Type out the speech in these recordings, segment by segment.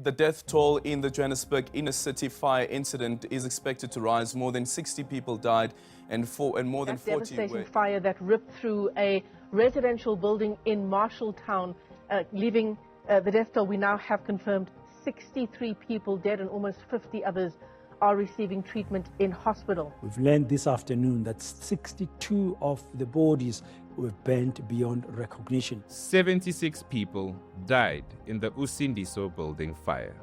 The death toll in the Johannesburg inner city fire incident is expected to rise. More than 60 people died and more than 40 devastating were... fire that ripped through a residential building in Marshalltown, leaving the death toll. We now have confirmed 63 people dead and almost 50 others are receiving treatment in hospital. We've learned this afternoon that 62 of the bodies were burnt beyond recognition. 76 people died in the Usindiso building fire.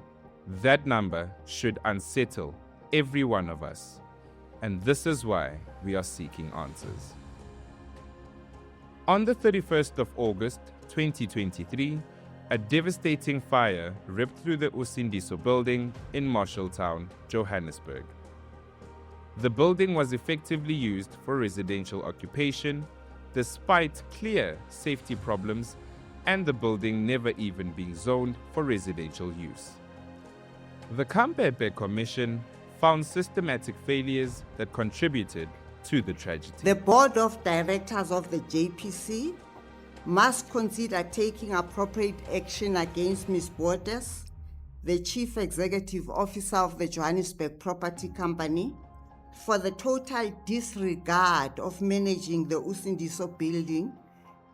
That number should unsettle every one of us, and this is why we are seeking answers. On the 31st of August 2023, a devastating fire ripped through the Usindiso building in Marshalltown, Johannesburg. The building was effectively used for residential occupation, despite clear safety problems and the building never even being zoned for residential use. The Kampepe Commission found systematic failures that contributed to the tragedy. The board of directors of the JPC must consider taking appropriate action against Ms. Botes, the Chief Executive Officer of the Joburg Property Company, for the total disregard of managing the Usindiso building,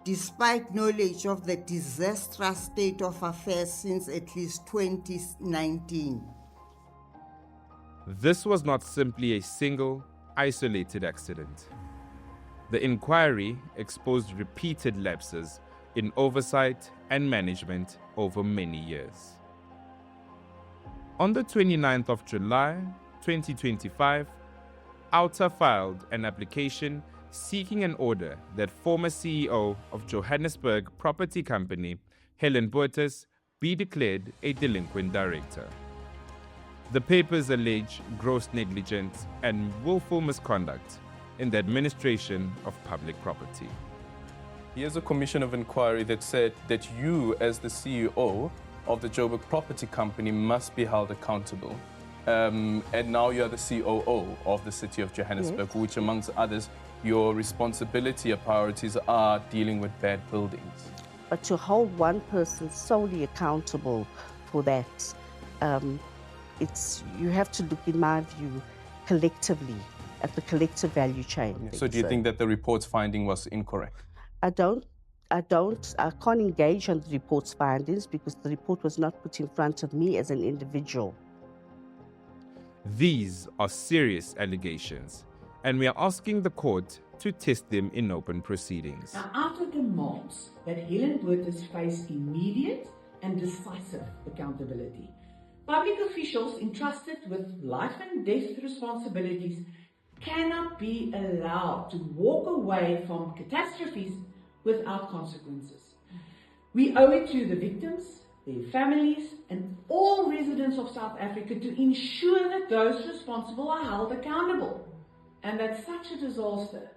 despite knowledge of the disastrous state of affairs since at least 2019. This was not simply a single, isolated accident. The inquiry exposed repeated lapses in oversight and management over many years. On the 29th of July 2025, Outa filed an application seeking an order that former CEO of Joburg Property Company, Helen Botes, be declared a delinquent director. The papers allege gross negligence and willful misconduct in the administration of public property. Here's a commission of inquiry that said that you, as the CEO of the Joburg Property Company, must be held accountable. And now you are the COO of the city of Johannesburg, yes, which amongst others, your responsibility or priorities are dealing with bad buildings. But to hold one person solely accountable for that, you have to look, in my view, collectively at the collective value chain. So do you think that the report's finding was incorrect? I can't engage on the report's findings because the report was not put in front of me as an individual. These are serious allegations, and we are asking the court to test them in open proceedings. Now, Outa demands that Helen Botes face immediate and decisive accountability. Public officials entrusted with life and death responsibilities cannot be allowed to walk away from catastrophes without consequences. We owe it to the victims, their families, and all residents of South Africa to ensure that those responsible are held accountable and that such a disaster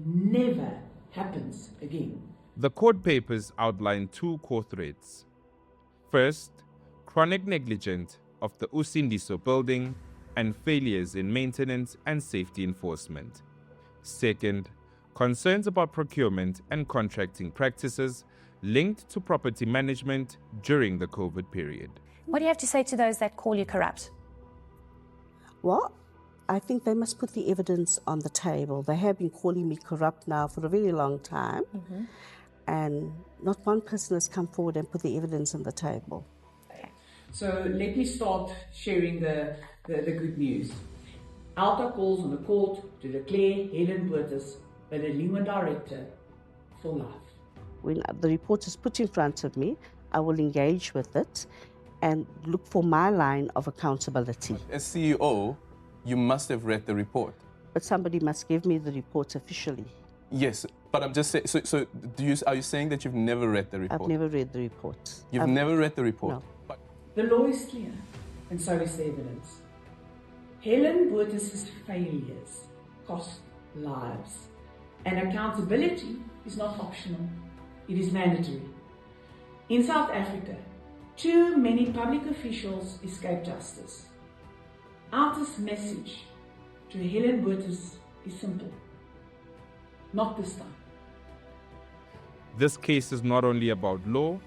never happens again. The court papers outline two core threads. First, chronic negligence of the Usindiso building and failures in maintenance and safety enforcement. Second, concerns about procurement and contracting practices linked to property management during the COVID period. What do you have to say to those that call you corrupt? Well, I think they must put the evidence on the table. They have been calling me corrupt now for a very long time, and not one person has come forward and put the evidence on the table. So let me start sharing the good news. Outa calls on the court to declare Helen Botes a delinquent director for life. When the report is put in front of me, I will engage with it and look for my line of accountability. As CEO, you must have read the report. But somebody must give me the report officially. Yes, but I'm just saying, so are you saying that you've never read the report? I've never read the report. You've never read the report? No. But the law is clear, and so is the evidence. Helen Botes' failures cost lives, and accountability is not optional, it is mandatory. In South Africa, too many public officials escape justice. Outa's message to Helen Botes is simple. Not this time. This case is not only about law,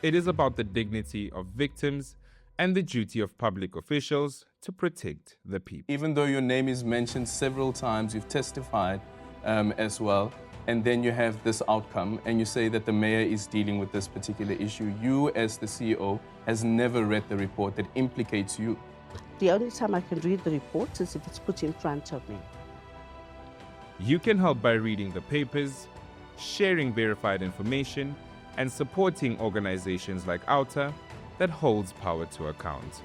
It is about the dignity of victims and the duty of public officials to protect the people. Even though your name is mentioned several times, you've testified as well, and then you have this outcome, and you say that the mayor is dealing with this particular issue. You, as the CEO, has never read the report that implicates you. The only time I can read the report is if it's put in front of me. You can help by reading the papers, sharing verified information, and supporting organizations like Outa that holds power to account.